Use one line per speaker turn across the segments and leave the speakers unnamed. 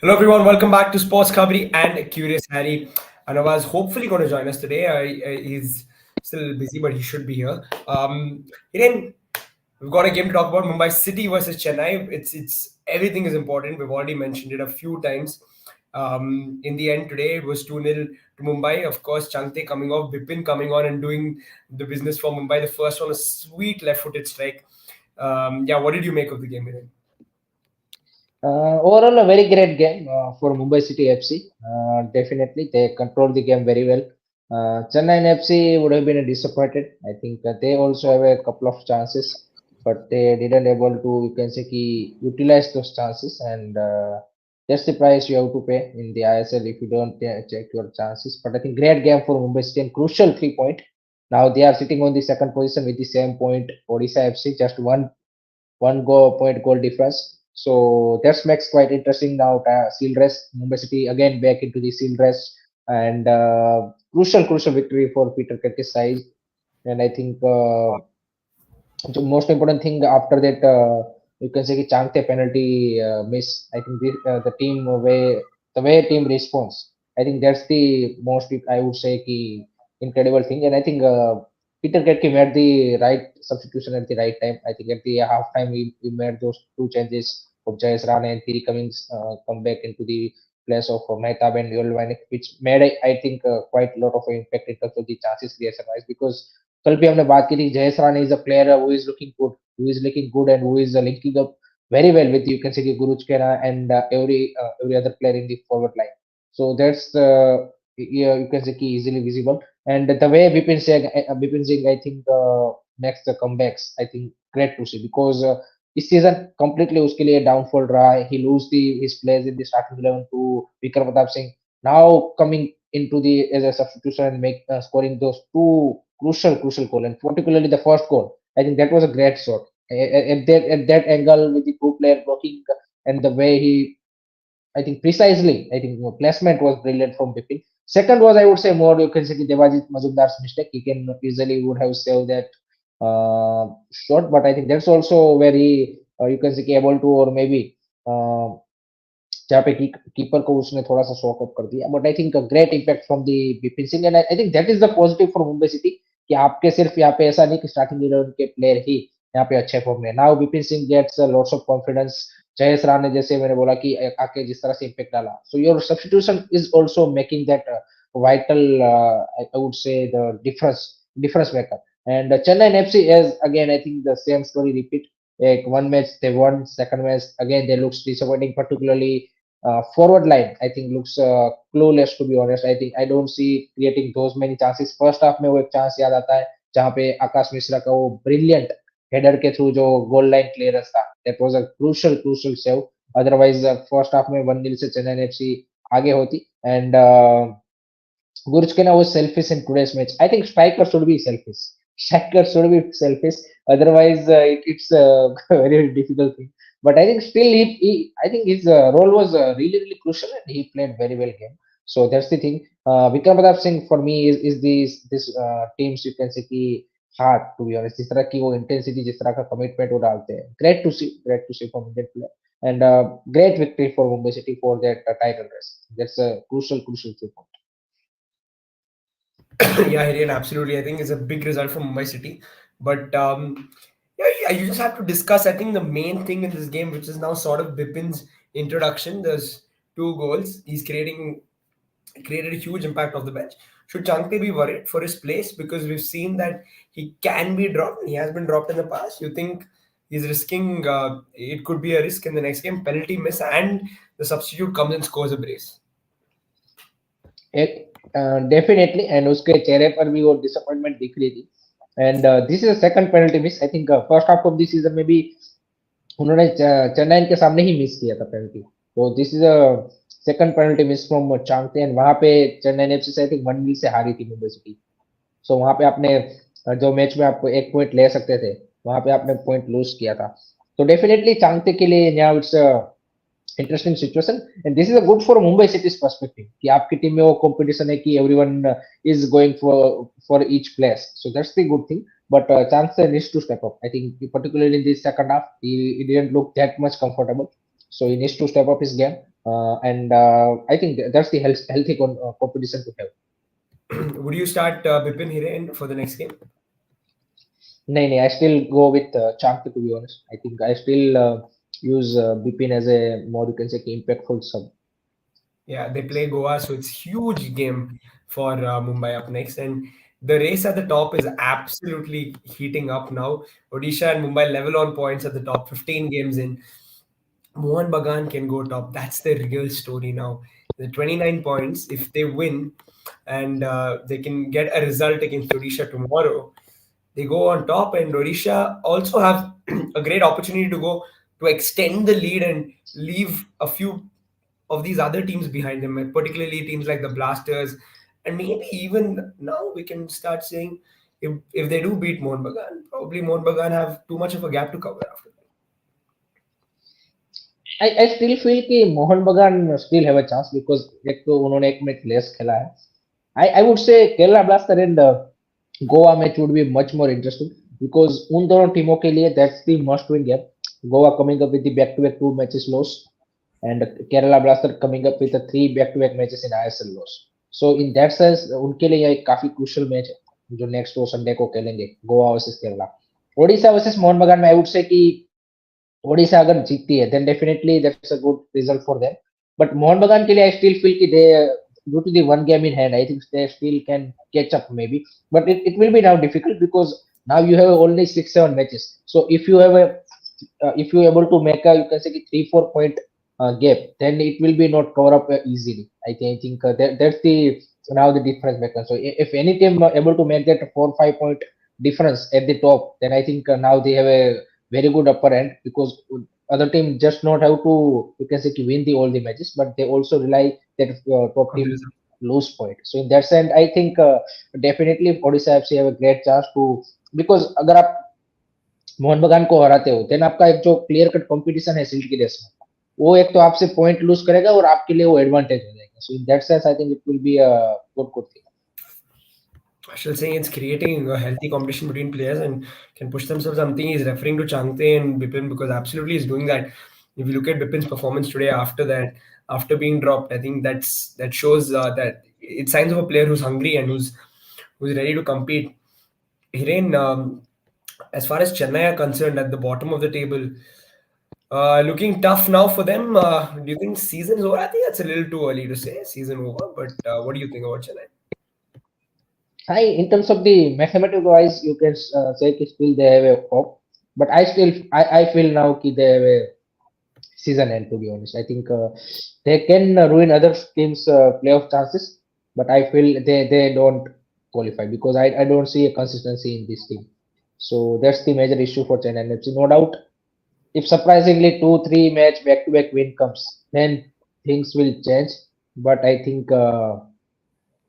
Hello everyone, welcome back to Sports Khabri and Curious Harry. Anawaz hopefully going to join us today. He's still busy, but he should be here. Hiren, we've got a game to talk about: Mumbai City versus Chennai. It's everything is important. We've already mentioned it a few times. In the end, today it was 2-0 to Mumbai. Of course, Chante coming off, Bipin coming on and doing the business for Mumbai. The first one, a sweet left-footed strike. Yeah, what did you make of the game, Hiren?
Overall, a very great game for Mumbai City FC. Definitely, they controlled the game very well. Chennai FC would have been disappointed. I think they also have a couple of chances, but they didn't able to, you can say, utilize those chances, and that's the price you have to pay in the ISL if you don't check your chances. But I think great game for Mumbai City and crucial 3 point. Now they are sitting on the second position with the same point. Odisha FC just one goal difference. So that makes quite interesting now. Seal rest, Mumbai City again back into the seal rest, and crucial victory for Peter Kurtis side. And I think the most important thing after that, you can say Changte penalty miss. I think the team way team response. I think that's the most I would say incredible thing. And I think Peter Ketke made the right substitution at the right time. I think at the half time we made those two changes of Jayesh Rane and Thierry Cummings come back into the place of Mehtab and Yolvanik, which made I think quite a lot of impact in terms of the chances creation wise, because कल भी हमने बात की थी Jayesh Rane is a player who is looking good and who is linking up very well with, you can say, Guruchkera and every other player in the forward line. So that's yeah, you can say easily visible. And the way Bipin Singh I think next comebacks, I think great to see, because इस season completely उसके लिए downfall रहा है. He lose his place in the starting 11 to Vikram Pratap Singh. Now coming into the as a substitution and make scoring those two crucial goal, and particularly the first goal. I think that was a great shot at that angle with the two player blocking, and the way he, I think precisely, I think placement was brilliant from Bipin. Second was, I would say, more, you can say, Devajit Mazumdar's mistake. He can easily would have saved that shot, but I think that's also very, you can say, able to, or maybe जहाँ पे keeper को उसने थोड़ा सा shock up कर दिया. But I think great impact from the Bipin Singh, and I think that is the positive for Mumbai city, कि आपके सिर्फ यहाँ पे ऐसा नहीं कि स्टार्टिंग 11 के प्लेयर ही यहाँ पे अच्छे फॉर्म में. Now Bipin Singh gets lots of confidence. Jayesh Rane जैसे मैंने बोला कि आके जिस तरह से इम्पैक्ट डाला, so your substitution is also making that vital, I would say, the difference maker. And Chennai FC is again, I think the same story repeat. Like one match they won, second match again they looks disappointing, particularly forward line. I think looks clueless, to be honest. I think I don't see creating those many chances. First half में वो एक chance याद आता है जहाँ पे आकाश मिश्रा का वो ब्रिलियंट हेडर के थ्रू जो गोल लाइन क्लियरेंस था, that was a crucial save. Otherwise first half में 1-0 से चेन्नई एफसी आगे होती. And Gurchkena was selfish in today's match. I think striker should be selfish. Striker should be selfish. Otherwise, it's a very difficult thing. But I think still, I think his role was really crucial, and he played very well game. So that's the thing. Vikram Pratap Singh for me is this teams, you can say कि hard, to be honest. जिस तरह की वो intensity, जिस तरह का commitment वो डालते हैं. Great to see from Indian player. And great victory for Mumbai City for that title race. That's a crucial thing.
Yeah, Hiren, absolutely. I think it's a big result for Mumbai City. But yeah, you just have to discuss. I think the main thing in this game, which is now sort of Bipin's introduction, there's two goals. He's created a huge impact off the bench. Should Chankte be worried for his place? Because we've seen that he can be dropped. He has been dropped in the past. You think he's risking, it could be a risk in the next game, penalty miss, and the substitute comes and scores a brace.
Definitely, and उसके चेहरे पर भी वो disappointment दिख रही थी. And this is second penalty miss. I think first half of the season में भी उन्होंने चेन्नई के सामने ही मिस किया था पेनल्टी. तो this is a second penalty miss from Chhangte, and वहां पे चेन्नई एफसी से आई थिंक 1-0 से हारी थी मुंबई सिटी. सो वहां पे आपने जो मैच में आप एक पॉइंट ले सकते थे, वहां पे आपने पॉइंट लूज किया था. तो डेफिनेटली चांगते के लिए now it's interesting situation, and this is a good for Mumbai cities perspective कि आपकी टीम में वो कंपटीशन है कि everyone is going for each place. So that's the good thing. But Chance needs to step up. I think particularly in the second half, he didn't look that much comfortable. So he needs to step up his game, and I think that's the healthy competition to have.
Would you start Bipin Hiren for the next game?
No, no, I still go with Champi to be honest. I think I still use Bipin as a more, you can say, impactful sub.
Yeah, they play Goa, so it's huge game for Mumbai up next, and the race at the top is absolutely heating up now. Odisha and Mumbai level on points at the top, 15 games in. Mohan Bagan can go top. That's the real story now. The 29 points, if they win and they can get a result against Odisha tomorrow, they go on top, and Odisha also have a great opportunity to go to extend the lead and leave a few of these other teams behind them, and particularly teams like the Blasters, and maybe even now we can start saying if they do beat Mohun Bagan, probably Mohun Bagan have too much of a gap to cover after that.
I still feel कि मोहन बगान still have a chance because एक तो उन्होंने एक match less खेला है. I would say Kerala Blaster and Goa match would be much more interesting because उन दोनों टीमों के लिए that's the must win game. Goa coming up with the back-to-back two matches loss, and Kerala Blaster coming up with the three back-to-back matches in ISL loss. So in that sense उनके लिए यह एक काफी crucial match है जो next वो Sunday को खेलेंगे गोवा वर्सेस केरला. ओडिशा वर्सेस मोहन बगान में I would say कि ओडिशा अगर जीतती है then definitely that's a good result for them. But Mohun Bagan के लिए I still feel कि they due to the one game in hand I think they still can catch up maybe. But it will be now difficult because now you have only 6-7 matches. So if you have a if you able to make a you can say 3-4 point gap, then it will be not cover up easily. I think that's the now the difference maker. So if any team able to make that 4-5 point difference at the top, then I think now they have a very good upper end because other team just not have to you can say to win the all the matches, but they also rely that top
On the
team
result.
lose point. So in that sense, I think definitely Odisha FC have a great chance to because अगर आप मोहन बगान को हराते हो then आपका एक जो clear cut competition है sealed की रेस में वो एक तो आपसे पॉइंट लूज करेगा और आपके लिए वो एडवांटेज हो जाएगा. So in that sense I think it will be a good thing.
I shall say it's creating a healthy competition between players and can push themselves. Something he's referring to Changte and Bipin because absolutely he's doing that. If you look at Bipin's performance today after that, after being dropped, I think that shows that it's signs of a player who's hungry and who's ready to compete. Hiren, as far as Chennai are concerned, at the bottom of the table, looking tough now for them. Do you think season's over? I think that's a little too early to say season over, but what do you think about Chennai?
Hi, in terms of the mathematical wise, you can say कि still they have a hope, but I feel now कि they have a season end to be honest. I think they can ruin other teams' playoff chances, but I feel they don't qualify because I don't see a consistency in this team. So that's the major issue for Chennai FC. No doubt, if surprisingly 2-3 match back-to-back win comes, then things will change. But I think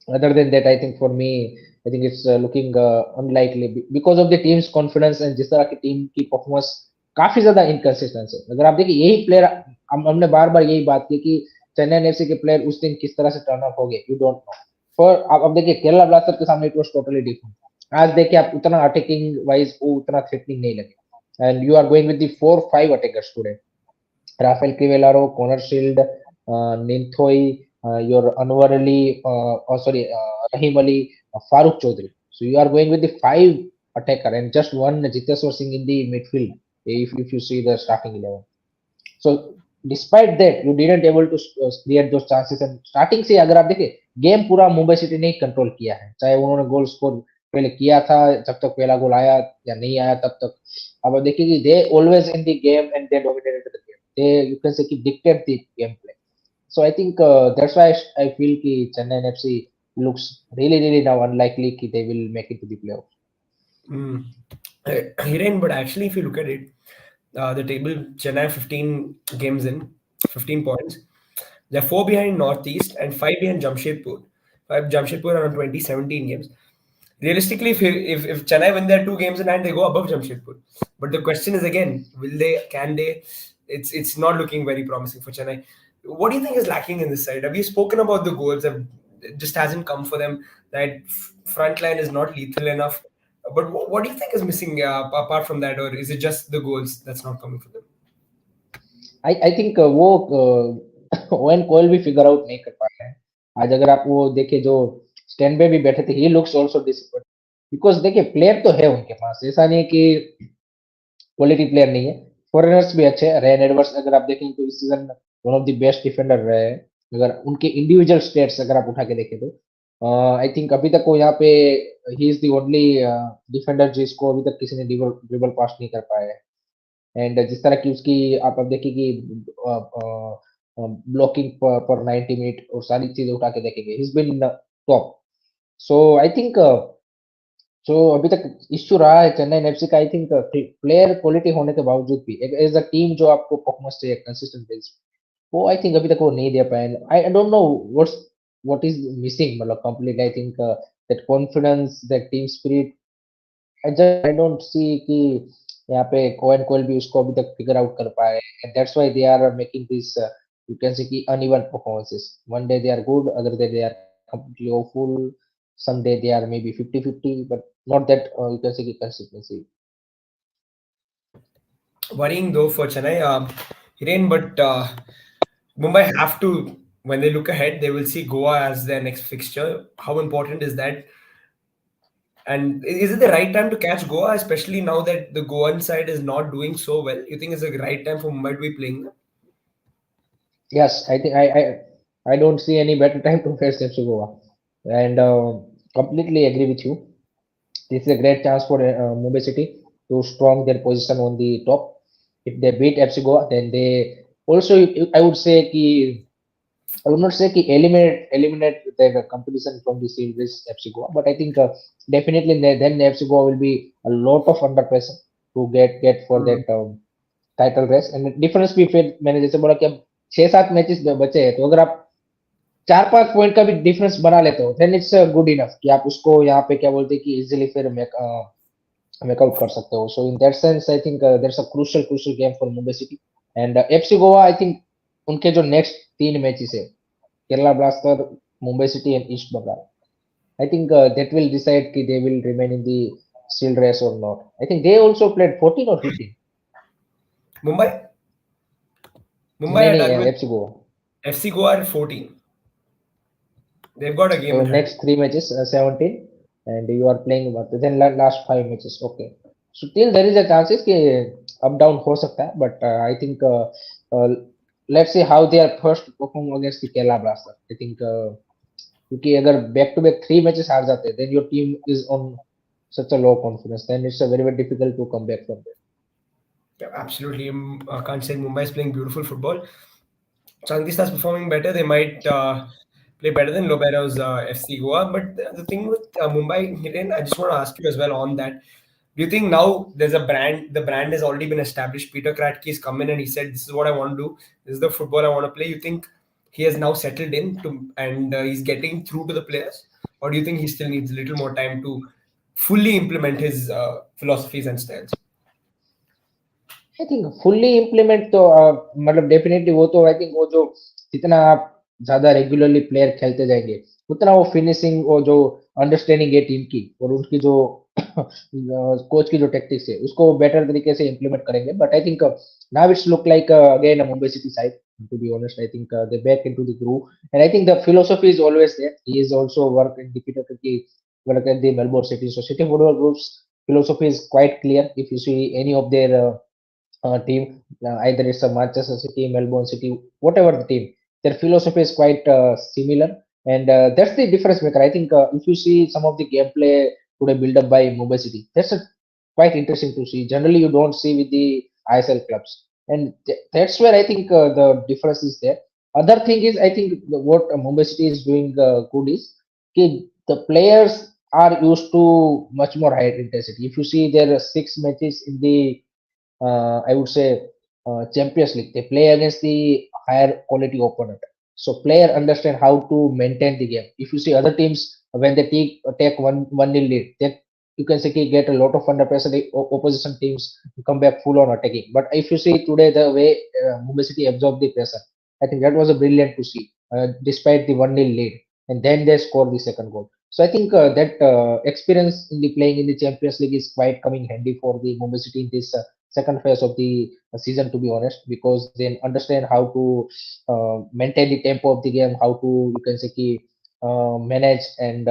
other than that, I think for me, I think it's looking unlikely because of the team's confidence and जिस तरह की team की performance काफी ज्यादा inconsistent है. अगर आप देखिए यही प्लेयर हमने बार बार यही बात की कि चेन्नई एफसी के प्लेयर उस दिन किस तरह से टर्न अप हो गए यू डोंट नो. फॉर आप अब देखिए केरला ब्लास्टर के सामने इट वाज टोटली डिफरेंट. आज देखिए आप उतना अटैकिंग वाइज वो उतना थ्रेटनिंग नहीं लगे and you are going with the 4-5 attackers today. Rafael Crivellaro, Connor Shield, Ninthoi, your Anwar Ali, Rahim Ali, Farooq Chaudhary. So you are going with the five attacker and just one Jiteswar Singh in the midfield. If you see the starting 11. So despite that, you didn't able to create those chances and starting से अगर आप देखें game पूरा Mumbai city ने control किया है. चाहे उन्होंने गोल स्कोर पहले किया था जब तक पहला गोल आया या नहीं आया तब तक. अब देखिए कि they always in the game and they dominated the game. They you can say कि dictate the gameplay. So I think that's why I feel कि Chennai FC looks really now unlikely कि they will make it to the playoffs.
Mm. Hiren, but actually, if you look at it, the table, Chennai 15 games in, 15 points. They're four behind Northeast and five behind Jamshedpur. Five Jamshedpur are on 2017 games. Realistically, if Chennai win their two games in hand, they go above Jamshedpur. But the question is again, will they? Can they? It's not looking very promising for Chennai. What do you think is lacking in this side? Have you spoken about the goals? It just hasn't come for them. That front line is not lethal enough. But what do you think is missing apart from that, or is it just the goals that's not coming for them?
I think वो oven कोयल भी figure out नहीं कर पा रहे हैं। आज अगर आप वो देखें जो स्टैंड पे भी बैठे थे, he looks also disappointed because देखिए प्लेयर तो है उनके पास, ऐसा नहीं है कि क्वालिटी प्लेयर नहीं है। फॉरेनर्स भी अच्छे हैं, रेन एडवर्ड्स अगर आप देखेंगे तो इस season one of the best defender रहे हैं। अगर उनके इंडिविजुअल स्टेट्स अगर आप उठा के देखें तो आई थिंक अभी तक वो यहाँ पे he is the only defender जिसको अभी तक किसी ने ड्रिबल ड्रिबल पास नहीं कर पाया है। एंड जिस तरह की उसकी आप अब देखिए कि ब्लॉकिंग पर 90 मिनट और सारी चीजें उठा के देखेंगे, he is been top. So I think जो अभी तक इश्यू रहा है चेन्नई एफसी का, आई थिंक प्लेयर क्वालिटी होने के बावजूद भी एक एज अ टीम जो आपको परफॉर्मेंस चाहिए कंसिस्टेंट बेस, वो आई थिंक अभी तक वो नहीं दे पाए। I don't know what is missing, मतलब complete I think that confidence, that team spirit, I don't see कि यहाँ पे कोएन कोयल भी उसको अभी तक फिगर आउट कर पाए, and that's why they are making this you can say कि uneven performances. One day they are good, other day they are completely awful, some day they are maybe 50-50, but not that you can say consistency.
Worrying though for Chennai, Hiren, but Mumbai have to, when they look ahead, they will see Goa as their next fixture. How important is that? And is it the right time to catch Goa, especially now that the Goan side is not doing so well? You think it's the right time for Mumbai to be playing them?
Yes, I think I don't see any better time to face FC Goa, and completely agree with you. This is a great chance for Mumbai City to strong their position on the top. If they beat FC Goa, then they also, I would say कि I would not say कि eliminate the competition from the series FC Goa, but I think definitely then FC Goa will be a lot of under pressure to get for
Hmm.
that title race. And difference भी फिर मैंने जैसे बोला कि अब 6-7 matches बचे हैं, तो अगर आप 4-5 पॉइंट का भी डिफरेंस बना लेते हो, देन इट्स गुड इनफ कि आप उसको यहाँ पे क्या बोलते हैं कि इजीली फिर मेकआउट कर सकते हो। So in that sense I think there a crucial game for Mumbai city and FC Goa. I think उनके जो नेक्स्ट 3 मैचेस है, Kerala blaster, Mumbai city and east Bengal, I think that will decide कि they will remain in the steel race और not. I think they also played 14 और 15।
Mumbai, Mumbai
नहीं
are
नहीं,
done with
FC Goa.
FC Goa at 14. They've got a game
So
in hand.
next 3 matches, 17, and you are playing what? Then last 5 matches. Okay. So still there is a chances कि up down हो सकता है, but I think uh, let's see how they are first perform against the Kerala Blaster. I think क्योंकि अगर back to back 3 matches हार जाते हैं, then your team is on such a low confidence. Then it's a very difficult to come back from there.
Yeah, absolutely. I can't say Mumbai is playing beautiful football. Changi starts performing better, they might play better than Lobero's FC Goa. But the thing with Mumbai, Hiren, I just want to ask you as well on that. Do you think now there's a brand, the brand has already been established? Peter Kratke has come in and he said, "This is what I want to do. This is the football I want to play." You think he has now settled in to, and he's getting through to the players? Or do you think he still needs a little more time to fully implement his philosophies and styles?
I think fully implement तो मतलब definitely वो तो I think वो जो जितना आप ज्यादा regularly player खेलते जाएंगे, उतना वो फिनिशिंग और जो अंडरस्टैंडिंग है टीम की और उनकी जो कोच की जो टेक्टिक्स है उसको बेटर तरीके से इम्प्लीमेंट करेंगे। But I think now it's look like again Mumbai city side, to be honest. I think they back into the groove and I think the philosophy is always there. He is also work in the Peter की work at the Melbourne city. So city football groups philosophy is quite clear. If you see any of their team, either it's a Manchester City, Melbourne City, whatever the team, their philosophy is quite similar, and that's the difference maker. I think if you see some of the gameplay today built up by Mumbai City, that's quite interesting to see. Generally, you don't see with the ISL clubs, and that's where I think the difference is there. Other thing is, I think what Mumbai City is doing good is the players are used to much more higher intensity. If you see there are 6 matches in the I would say Champions League. They play against the higher quality opponent. So player understand how to maintain the game. If you see other teams when they take one nil lead, they you can say get a lot of under pressure. The opposition teams come back full on attacking. But if you see today the way Mumbai City absorbed the pressure, I think that was a brilliant to see. Despite the 1-0 lead, and then they score the second goal. So I think that experience in the playing in the Champions League is quite coming handy for the Mumbai City in this second phase of the season, to be honest, because they understand how to maintain the tempo of the game, how to, you can say, manage and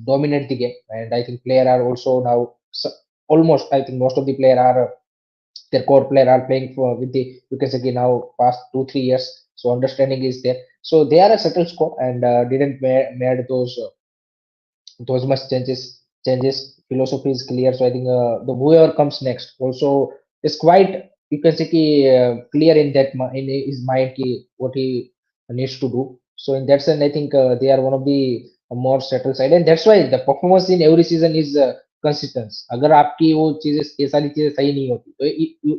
dominate the game. And I think player are also now almost, I think most of the player are their core player are playing for with the, you can say, now past 2 3 years, so understanding is there, so they are a settled score and didn't made those much changes. Philosophy is clear, so I think the whoever comes next also is quite, you can say, clear in that in his mind what he needs to do. So in that sense, I think they are one of the more settled side, and that's why the performance in every season is consistent. अगर आपकी वो चीजें, ये सारी चीजें सही नहीं होती तो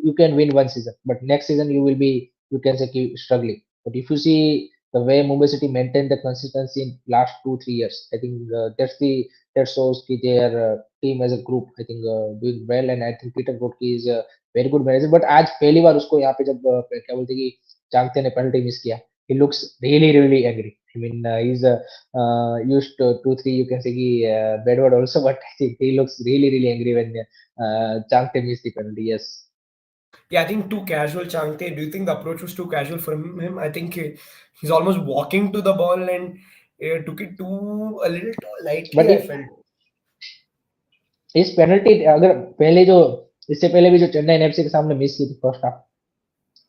you can win one season, but next season you will be, you can say, struggling. But if you see the way Mumbai City maintained the consistency in last 2 3 years, I think that shows their team as a group, I think doing well, and I think Peter Botke is a very good manager. But आज पहली बार उसको यहाँ पे जब क्या बोलते हैं कि चांगते ने penalty miss किया, he looks really angry. I mean, he's used to 2 3, you can say, bad word also, but I think he looks really angry when Changte missed the penalty. Yes.
Yeah, I think too casual, Changte. Do you think the approach was too casual for him? I think he's almost walking to the ball and took it too a little too
But
lightly, I felt.
इस penalty अगर पहले जो, इससे पहले भी जो Chennai FC के सामने मिस की थी फर्स्ट हाफ,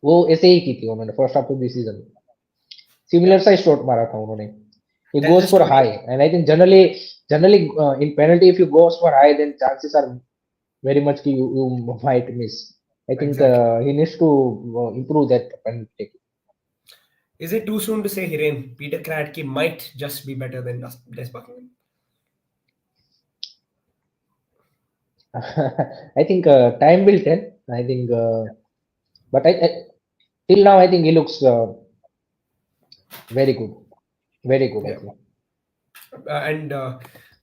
वो ऐसे ही की थी उन्होंने first half of the season, similar
Yeah,
सा शॉट मारा था उन्होंने. He
that's the
goes for
story.
high, and I think generally in penalty, if you goes for high, then chances are very much you might miss. I think
Exactly.
he needs to improve that penalty.
Is it too soon to say, Hiren, Peter Kratky might just be better than Des Buckingham?
I think time will tell. I think, but till now I think he looks very good, very good. I
Yeah.
think.
And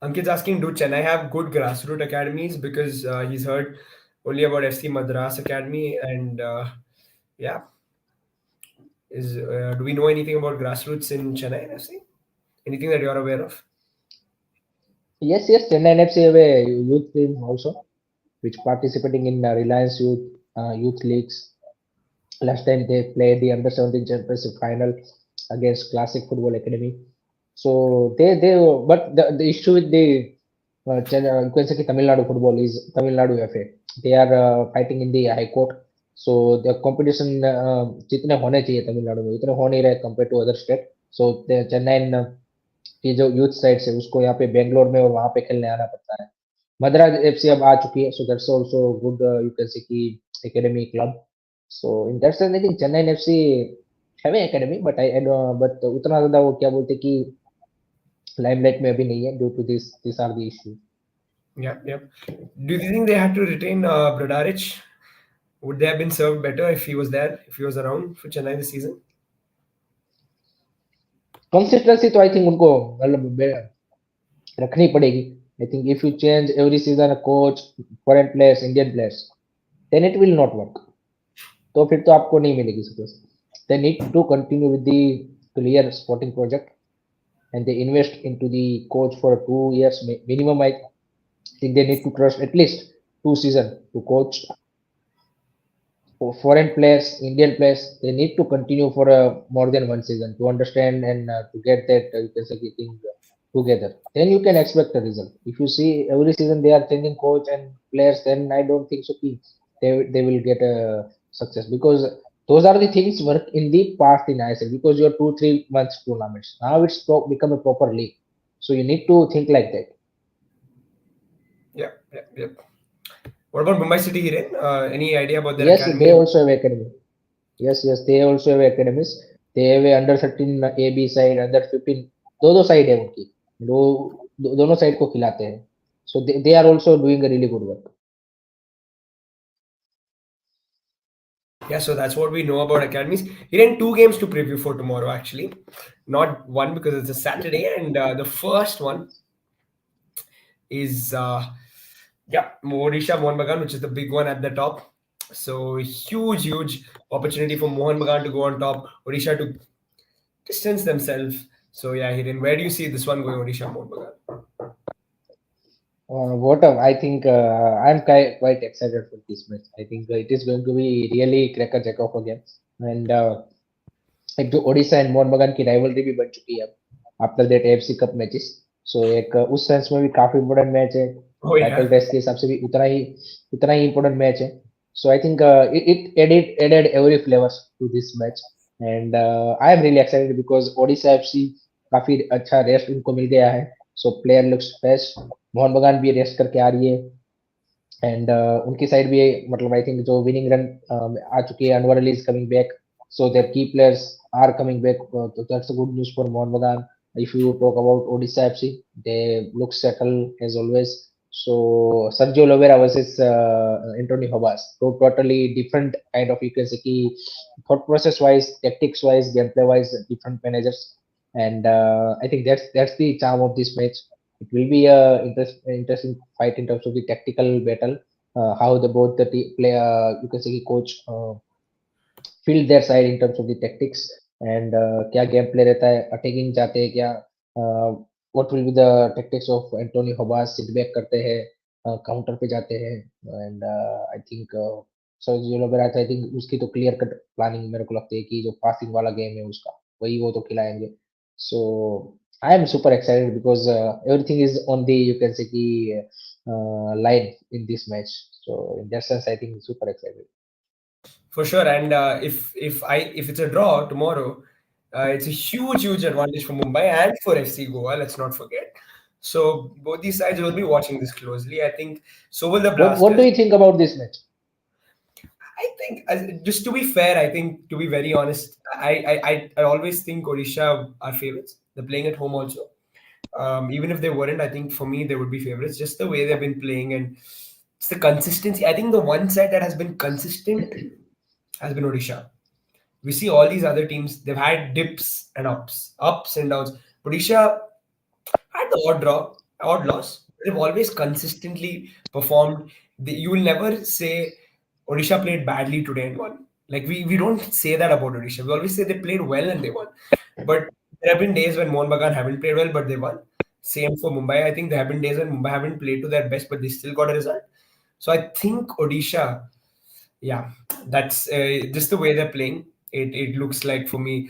Ankit's asking, do Chennai have good grassroots academies? Because he's heard only about FC Madras Academy. And yeah, do we know anything about grassroots in Chennai FC? Anything that you're aware of?
Yes, Chennai FC have a youth team also, which participating in Reliance youth leagues. Last time they played the under 17 championship final against Classic Football Academy. So they but the issue with the you can say Tamil Nadu football is Tamil Nadu FA. They are fighting in the High Court. So the competition जितने होने चाहिए तमिलनाडु में उतने हो नहीं रहे compared to other state. So the Chennai की जो यूथ साइड से उसको यहाँ पे बेंगलोर में और वहाँ पे खेलने आना पड़ता है. मद्रास एफसी अब आ चुकी है, so that's also good, you can say कि academy club. So in that sense, I think Chennai FC have an academy, but I don't, but उतना ज़्यादा वो क्या बोलते कि limelight में अभी नहीं है due to this. These are the issues.
Yeah, yeah. Do you think they had to retain Brodaric? Would they have been served better if he was there, if he was around for Chennai this season?
Consistency तो I think उनको मतलब रखनी पड़ेगी. I think if you change every season a coach, foreign players, Indian players, then it will not work. तो फिर तो आपको नहीं मिलेगी success. They need to continue with the clear sporting project, and they invest into the coach for 2 years minimum. I think they need to trust at least 2 seasons to coach. For foreign players, Indian players, they need to continue for more than one season to understand and to get that, you can say, thing together. Then you can expect a result. If you see every season they are changing coach and players, then I don't think so. They will get a success, because those are the things work in the past in ISL, because you're 2 3 months tournaments. Now it's become a proper league. So you need to think like that.
Yeah, yeah, yeah. What about Mumbai City, Hiren? Any idea about their
Yes,
academy?
they also have academy. Yes, they also have academies. They have a under 13 AB side, under 15. दो side है उनकी, दोनों side को खिलाते हैं. So they are also doing a really good work.
Yeah, so that's what we know about academies. Hiren, two games to preview for tomorrow, actually. Not one because it's a Saturday, and the first one is Odisha Mohan Bagan, which is the big one at the top. So huge opportunity for Mohan Bagan to go on top, Odisha to distance themselves. So yeah, Hiren, where do you see this one going, Odisha Mohan Bagan?
I think I'm quite excited for this match. I think it is going to be really cracker jack of a game. And एक जो Odisha and Mohan बगान की rivalry भी बन चुकी है अब after that AFC cup matches so एक उस सेंस में भी काफी इंपॉर्टेंट मैच है
Oh
टाइटल
yeah,
रेस के हिसाब से भी उतना ही इंपॉर्टेंट मैच है so I think it added every flavours to this match and I am really excited because Odisha FC काफी अच्छा रेस्ट उनको मिल गया है so player looks fresh Mohan Bagan भी रेस्ट करके आ रही है एंड उनकी साइड भी मतलब आई थिंक जो विनिंग रन आ चुकी है Anwar Ali is coming back so their key players are coming back so that's a good news for Mohan Bagan. If you talk about Odisha FC they look settled as always so Sergio Lovera versus Anthony Hobas so totally different kind of you can say ki thought process wise tactics wise gameplay wise different managers and I think that's the charm of this match. It will be a interesting fight in terms of the tactical battle. How the both the play, you can say coach field their side in terms of the tactics and क्या game play रहता है attacking जाते हैं क्या what will be the tactics of Anthony Hobas sit back करते हैं counter पे जाते हैं and I think Sergio Lobera I think उसकी तो क्लियर कट प्लानिंग मेरे को लगती है कि जो पासिंग वाला गेम है उसका वही वो तो खिलाएंगे so I am super excited because everything is on the you can say कि line in this match so in that sense I think super excited.
for sure. And if it's a draw tomorrow, it's a huge advantage for Mumbai and for FC Goa. Let's not forget. So both these sides will be watching this closely. I think so will the
What do
Blasters.
you think about this match?
I think, just to be fair, I think to be very honest, I always think Odisha are favorites. They're playing at home also. Even if they weren't, I think for me they would be favorites. Just the way they've been playing and it's the consistency. I think the one side that has been consistent has been Odisha. We see all these other teams; they've had dips and ups and downs. Odisha had the odd draw, odd loss. They've always consistently performed. You will never say Odisha played badly today and won. Like we don't say that about Odisha. We always say they played well and they won. But there have been days when Mohun Bagan haven't played well, but they won. Same for Mumbai. I think there have been days when Mumbai haven't played to their best, but they still got a result. So I think Odisha, yeah, that's just the way they're playing. It looks like for me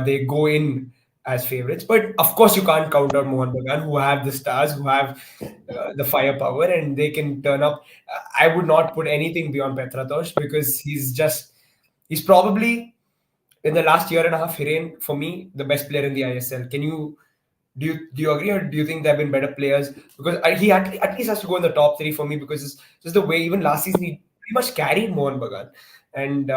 they go in as favorites, but of course you can't count out Mohan Bagan, who have the stars, who have the firepower, and they can turn up. I would not put anything beyond Petratosh because he's probably in the last year and a half, Hiren, for me, the best player in the ISL. Do you agree, or do you think there have been better players? Because he at least has to go in the top three for me because it's just the way even last season he pretty much carried Mohan Bagan, and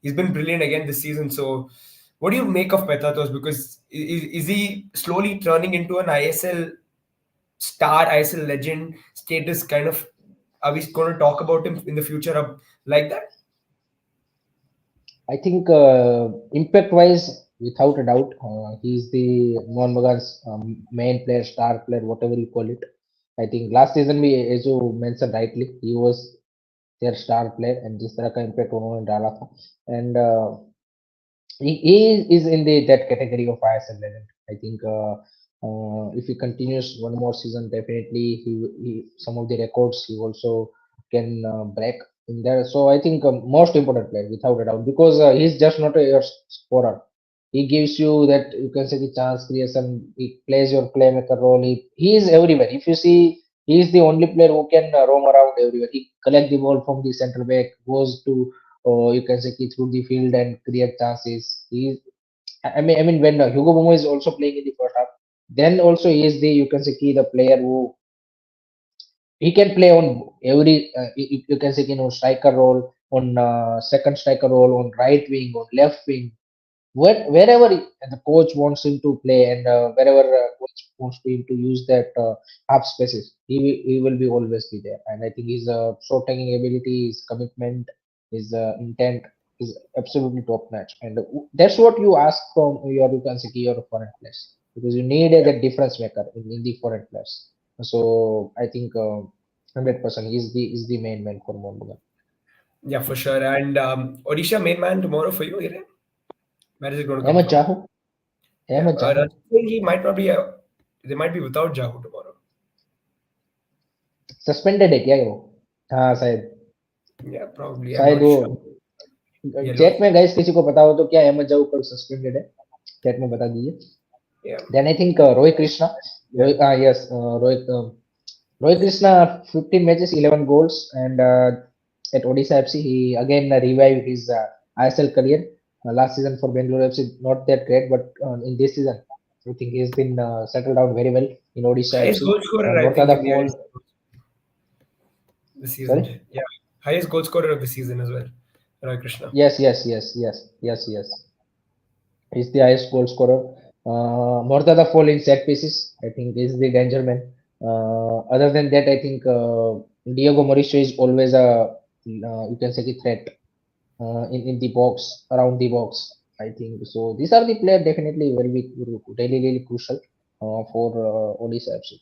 he's been brilliant again this season. So, what do you make of Petatos? Because is he slowly turning into an ISL star, ISL legend status kind of? Are we going to talk about him in the future like that?
I think impact wise, without a doubt, he's the Mohan Bagan's main player, star player, whatever you call it. I think last season, we, as you mentioned rightly, he was their star player, and जिस तरह का impact उन्होंने डाला था, and he is in the that category of ISL legend. I think if he continues one more season, definitely he some of the records he also can break in there. So I think most important player without a doubt because he's just not a your scorer. He gives you that you can say the chance creation. He plays your playmaker role. He is everywhere. If you see, he is the only player who can roam around everywhere. He collect the ball from the center back, goes to you can say through the field and create chances. I mean, when Hugo Momo is also playing in the first half, then also he is the you can say the player who he can play on every you can say striker role, on second striker role, on right wing, on left wing, wherever the coach wants him to play and wherever coach wants him to use that half spaces, he will be always be there. And I think his short taking ability, his commitment, his intent is absolutely top notch. And that's what you ask from your you can say your foreign players because you need a,
Yeah,
that difference maker in the foreign players. So I think 100% is the main man for Mohan.
yeah, for sure. And Odisha main man tomorrow for you, Hiren? Where is it going to come
Ahmed
from?
Jahu,
Yeah,
Ahmed Jahu.
I think he might not be. They might be without Jahu tomorrow.
Suspended है क्या ये वो? हाँ शायद।
Yeah, probably. I'm
शायद
not
वो
sure. Yellow.
Chat में guys किसी को पता हो तो क्या अहमद जाऊ कल सस्पेंडेड है? चैट में बता दीजिए।
Yeah.
Then I think Rohit Krishna.
Yeah.
Yes, Rohit Krishna, 15 matches, 11 goals, and at Odisha FC, he again revived his ISL career. Last season for Bengaluru FC, not that great, but in this season, I think he's been settled down very well in Odisha
Highest
FC.
goal scorer, I think,
Mortada
in the
Fall,
this season.
sorry?
Yeah. Highest goal scorer of the season as well. Roy Krishna.
Yes. He's the highest goal scorer. Mortada Fall in set pieces, I think, is the danger man. Other than that, I think Diego Mauricio is always a you can say the threat in the box, around the box. I think so. These are the players definitely will be really crucial for Odisha FC.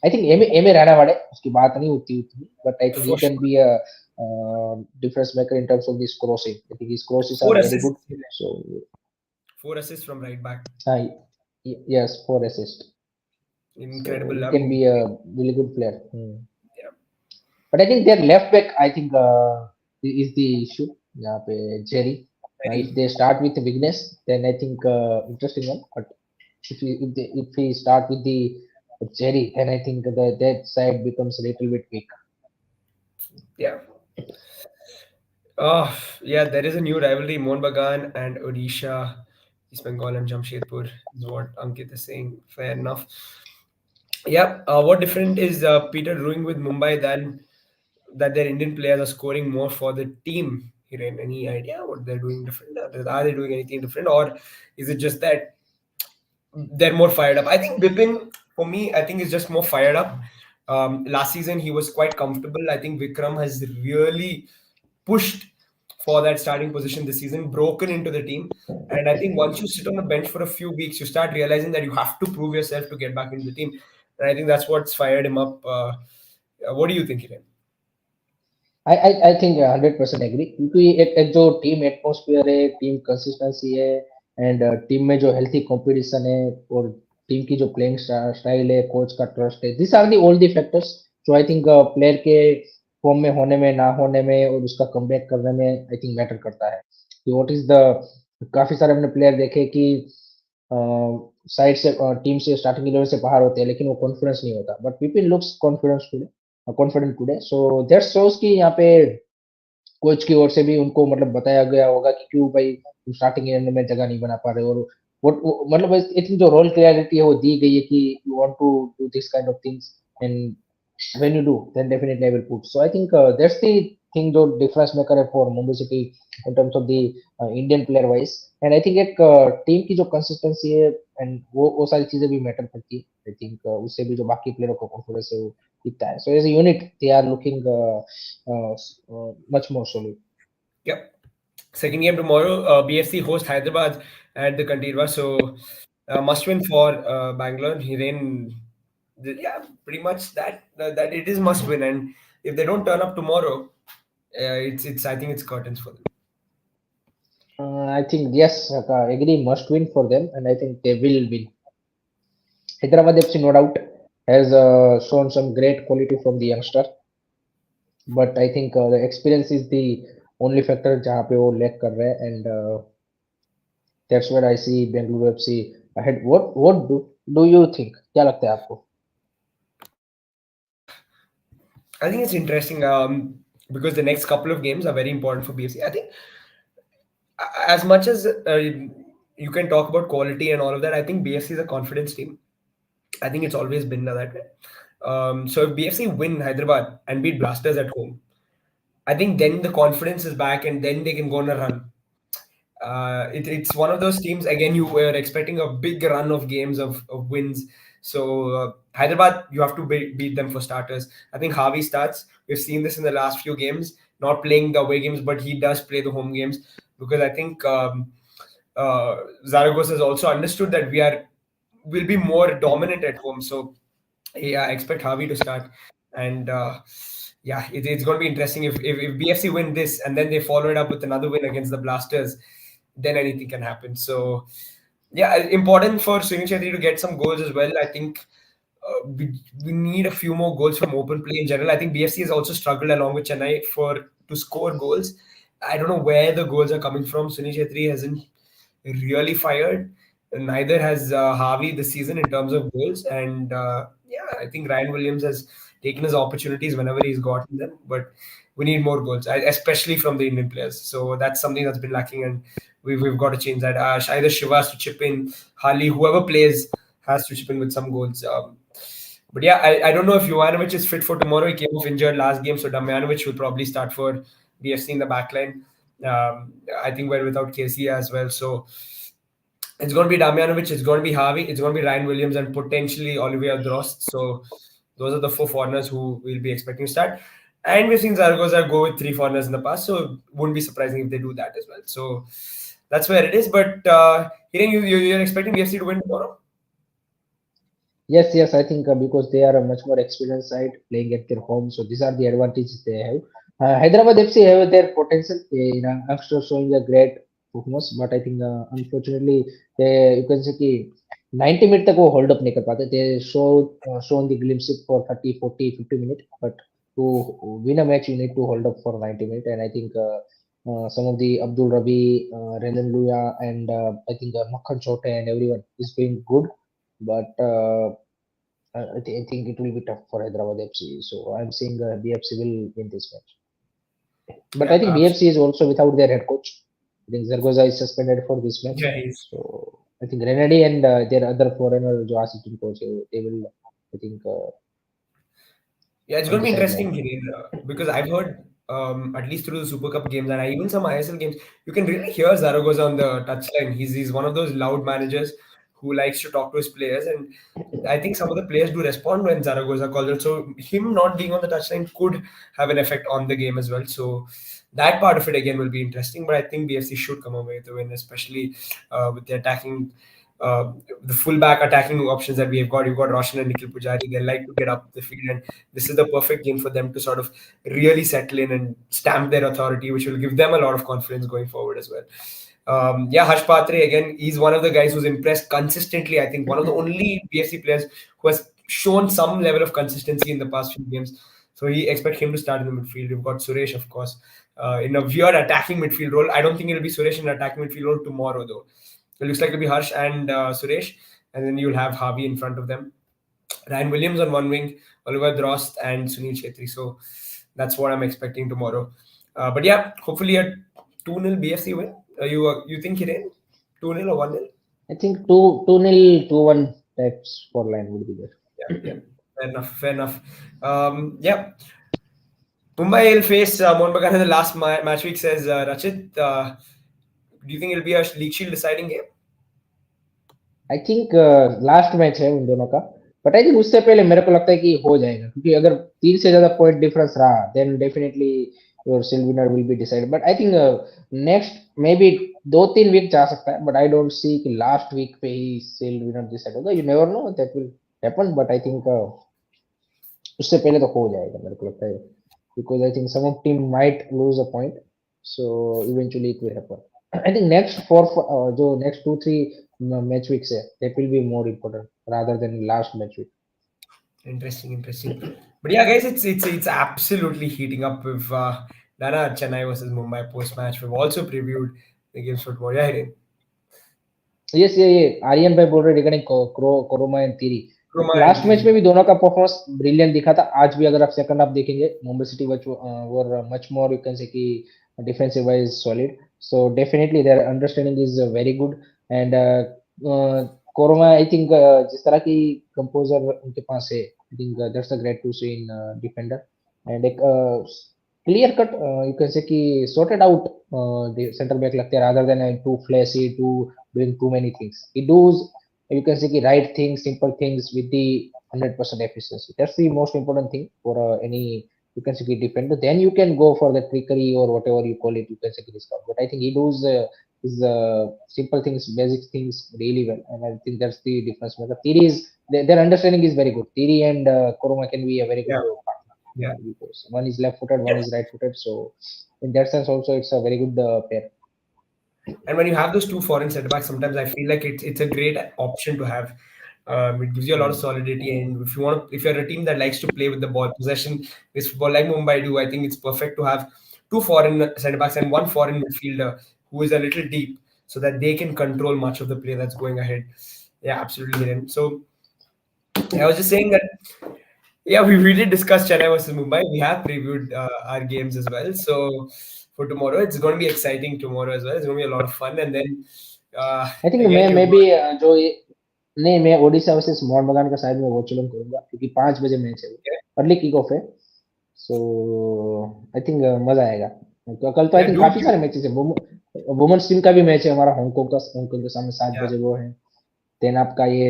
I think एम ए रहना वाले उसकी बात नहीं होती उतनी, but I think he
For
can
sure.
be a difference maker in terms of this crossing. I think his crosses are
Four
very good.
assists.
So
4 assists from right back.
uh, yes, 4 assists. So
Incredible.
he
I
can
mean,
be a really good player.
yeah.
But I think their left back, I think, is the issue. यहाँ पे Jerry. If
Very.
they start with Vignesh, then I think interesting one. But if we start with the Jerry, then I think that side becomes a little bit weak.
Yeah. Oh, yeah, there is a new rivalry, Mohun Bagan and Odisha, East Bengal and Jamshedpur, is what Ankit is saying. Fair enough. Yeah, what different is Peter doing with Mumbai than that their Indian players are scoring more for the team? Hiren, any idea what they're doing different? Are they doing anything different, or is it just that they're more fired up? I think Bipin, for me, I think is just more fired up. Last season he was quite comfortable. I think Vikram has really pushed for that starting position this season, broken into the team. And I think once you sit on the bench for a few weeks, you start realizing that you have to prove yourself to get back into the team. And I think that's what's fired him up. What do you think, Hiren?
I think 100% agree क्योंकि एक जो team atmosphere है, team consistency है, and team में जो healthy competition है, और team की जो प्लेइंग स्टाइल है, कोच का ट्रस्ट है, this are the all the factors जो आई थिंक प्लेयर के फॉर्म में होने में, ना होने में, और उसका कमबैक करने में आई थिंक मैटर करता है कि व्हाट इज द काफी सारे हमने प्लेयर देखे कि साइड से टीम से स्टार्टिंग 11 से बाहर होते हैं लेकिन वो कॉन्फिडेंस नहीं होता, but people looks confident today, so that shows कि यहाँ पे कोच की ओर से भी उनको मतलब बताया गया होगा कि क्यों भाई तुम स्टार्टिंग 11 में जगह नहीं बना पा रहे हो, और मतलब आई थिंक जो रोल क्लियरिटी है वो दी गई है कि you want to do this kind of things, and when you do, then definitely I will put. So I think that's the thing जो difference maker है for Mumbai City in terms of the Indian player wise. And I think एक team की जो consistency है and वो सारी चीजें भी मैटर करती है. I think उससे भी जो बाकी प्लेयरों का कॉन्फिडेंस है वो दिखता है. So as a unit they are looking much more solid.
Yep. Second game tomorrow. BFC host Hyderabad at the Kantirwa. So must win for Bangalore. Hiren, yeah, pretty much that it is must win. And if they don't turn up tomorrow, it's I think it's curtains for them.
I think yes, agree must win for them, and I think they will win. Hyderabad FC no doubt has shown some great quality from the youngster, but I think the experience is the only factor जहाँ पे वो lack कर रहे हैं, and that's where I see Bengaluru FC ahead. What do you think? क्या लगता है आपको?
I think it's interesting because the next couple of games are very important for BFC. I think as much as you can talk about quality and all of that, I think BFC is a confidence team. I think it's always been that way. So if BFC win Hyderabad and beat Blasters at home, I think then the confidence is back and then they can go on a run. It's one of those teams, again, you were expecting a big run of games of wins. So Hyderabad, you have to beat them for starters. I think Harvey starts. We've seen this in the last few games, not playing the away games, but he does play the home games because I think Zaragoza has also understood that will be more dominant at home. So yeah, I expect Harvey to start. And yeah, it's going to be interesting if BFC win this and then they follow it up with another win against the Blasters, then anything can happen. So yeah, important for Sunil Shetty to get some goals as well. I think we need a few more goals from open play in general. I think BFC has also struggled along with Chennai to score goals. I don't know where the goals are coming from. Sunil Chetri hasn't really fired. Neither has Harvey this season in terms of goals. And yeah, I think Ryan Williams has taken his opportunities whenever he's gotten them. But we need more goals, especially from the Indian players. So that's something that's been lacking, and we've got to change that. Either Shiva has to chip in, Harley, whoever plays has to chip in with some goals. But yeah, I don't know if Jovanovic is fit for tomorrow. He came off injured last game, so Damjanovic will probably start for BFC in the backline. I think we're without KC as well. So it's going to be Damjanovic, it's going to be Harvey, it's going to be Ryan Williams, and potentially Olivier Drost. So those are the four foreigners who we'll be expecting to start. And we've seen Zaragoza go with three foreigners in the past, so wouldn't be surprising if they do that as well. So that's where it is. But Hiren, you're expecting BFC to win tomorrow?
Yes, yes, I think because they are a much more experienced side playing at their home, so these are the advantages they have. Hyderabad FC have their potential. Youngsters showing a great performance, but I think unfortunately they you can say कि 90 minute तक वो hold up नहीं कर पाते. They shown the glimpse for 30, 40, 50 minutes, but to win a match you need to hold up for 90 minutes, and I think some of the Abdul Rabi, Renan Luya, and I think Makhan Chote and everyone is doing good, but I think it will be tough for Hyderabad FC. So I'm saying BFC will win this match. But I
Yeah,
think BFC is also without their head coach. I think Zaragoza is suspended for this match.
yeah, he's
So I think Renedy and their other foreigner, jo assistant coach, they will, I think,
Yeah, it's
on
going to
the
be interesting,
sideline.
Hiren, because I've heard, at least through the Super Cup games and even some ISL games, you can really hear Zaragoza on the touchline. He's one of those loud managers who likes to talk to his players, and I think some of the players do respond when Zaragoza calls it. So him not being on the touchline could have an effect on the game as well. So that part of it again will be interesting. But I think BFC should come away with a win, especially with the attacking the fullback attacking options that we have got. You've got Roshan and Nikhil Pujari. They like to get up the field, and this is the perfect game for them to sort of really settle in and stamp their authority, which will give them a lot of confidence going forward as well. Yeah, Harsh Patre again. He's one of the guys who's impressed consistently. I think one of the only BFC players who has shown some level of consistency in the past few games. So he expect him to start in the midfield. We've got Suresh, of course, in a weird attacking midfield role. I don't think it'll be Suresh in an attacking midfield role tomorrow, though. It looks like it'll be Harsh and Suresh, and then you'll have Harvey in front of them. Ryan Williams on one wing, Oliver Drost, and Sunil Chetri. So that's what I'm expecting tomorrow. But yeah, hopefully a 2-0 BFC win. You think Hiren? 2-0 or 1-0?
I think 2-0, 2-1 type scoreline would be there.
Yeah, yeah. Fair enough. Fair enough. Yeah. Mumbai will face Mohun Bagan in the last match week, says Rachit. Do you think it'll be a League Shield deciding game?
I think last match है उन दोनों का, but I think उससे पहले मेरे को लगता है कि हो जाएगा, क्योंकि अगर 3 से ज्यादा पॉइंट डिफरेंस रहा then definitely your sill winner will be decide. But I think next may be 2-3 week जा सकता है, बट आई डोंट सी कि लास्ट वीक पे ही सिल विनर डिसाइड होगा. You never know that will happen, but I think उससे पहले तो हो जाएगा मेरे को लगता है, because I think some of team might lose a point, so eventually it will happen. I think next जो next 2-3 match weeks है, that will be more important rather than last match week.
Interesting. But yeah, guys, it's absolutely heating up with Dana Chennai versus Mumbai post match. We've also previewed the games for tomorrow. Yeah, Hiren.
Yes, yeah. Aryan भाई बोल रहे regarding Koroma and Tiri.
Roma
last
and
match में भी दोनों का performance brilliant दिखा था. आज भी अगर आप सेकंड हाफ देखेंगे, Mumbai city were much more, you can say कि defensive wise solid, so definitely their understanding is very good. And Koroma I think जिस तरह की कंपोजर उनके पास है, I think that's a great to see in defender. And एक clear cut you can say कि sorted out centre back लगते हैं rather than too flashy, to doing too many things. He does, you can say the right things, simple things with the 100% efficiency. That's the most important thing for any, you can say, defender. Then you can go for the trickery or whatever you call it, you can say this stuff. But I think he does his simple things, basic things really well, and I think that's the difference maker. Theory is their understanding is very good. Theory and Koroma can be a very good partner.
Yeah.
Because one is left-footed, one is right-footed, so in that sense also it's a very good pair.
And when you have those two foreign centre backs, sometimes I feel like it's a great option to have. It gives you a lot of
Mm.
solidity, and if you're a team that likes to play with the ball, possession based football like Mumbai do, I think it's perfect to have two foreign centre backs and one foreign midfielder who is a little deep, so that they can control much of the play that's going ahead. Yeah, absolutely. Hiren. So I was just saying that yeah, we did discuss Chennai versus Mumbai. We have previewed our games as well. So for tomorrow, it's going to be exciting tomorrow as well. It's going to be a lot of fun. And then
I think
again,
मैं
you've
भी
got
जो ये नहीं मैं Odisha versus Mohan बगान का शायद मैं वॉच अलोंग करूंगा क्योंकि 5 बजे मैच है
yeah,
अर्ली किक ऑफ है सो आई थिंक मजा आएगा कल तो आई
yeah,
थिंक
do
काफी सारे मैचेस है वुमेन्स टीम का भी मैच है हमारा हांगकांग के सामने 7 बजे
yeah,
वो है देन आपका ये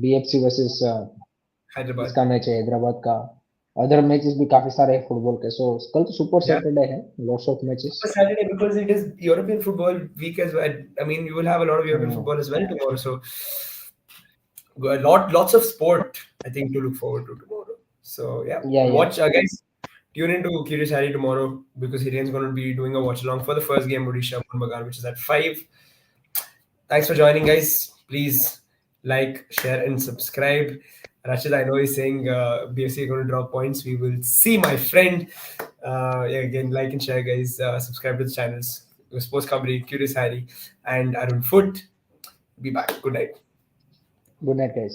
बीएफसी वर्सेस
Hyderabad.
इसका मैच है हैदराबाद का अदर मैचेस भी काफी सारे हैं फुटबॉल के सो कल तो सुपर
Yeah.
सैटरडे है lots of matches
Super Saturday because it is European football week as well. I mean, you will have a lot of European football as well tomorrow. So lots of sport, I think, to look forward to tomorrow. So yeah,
या या
watch guys. Tune into Curious Harry tomorrow because Hiren's going to be doing a watch along for the first game Odisha Magan, which is at 5. Thanks for joining, guys. Please like, share, and subscribe. Rashid, I know he's saying BFC are going to drop points. We will see, my friend. Yeah, again, like and share, guys. Subscribe to the channels. Sports Company, Curious Harry, and Arun Foot. Be back. Good night.
Good night guys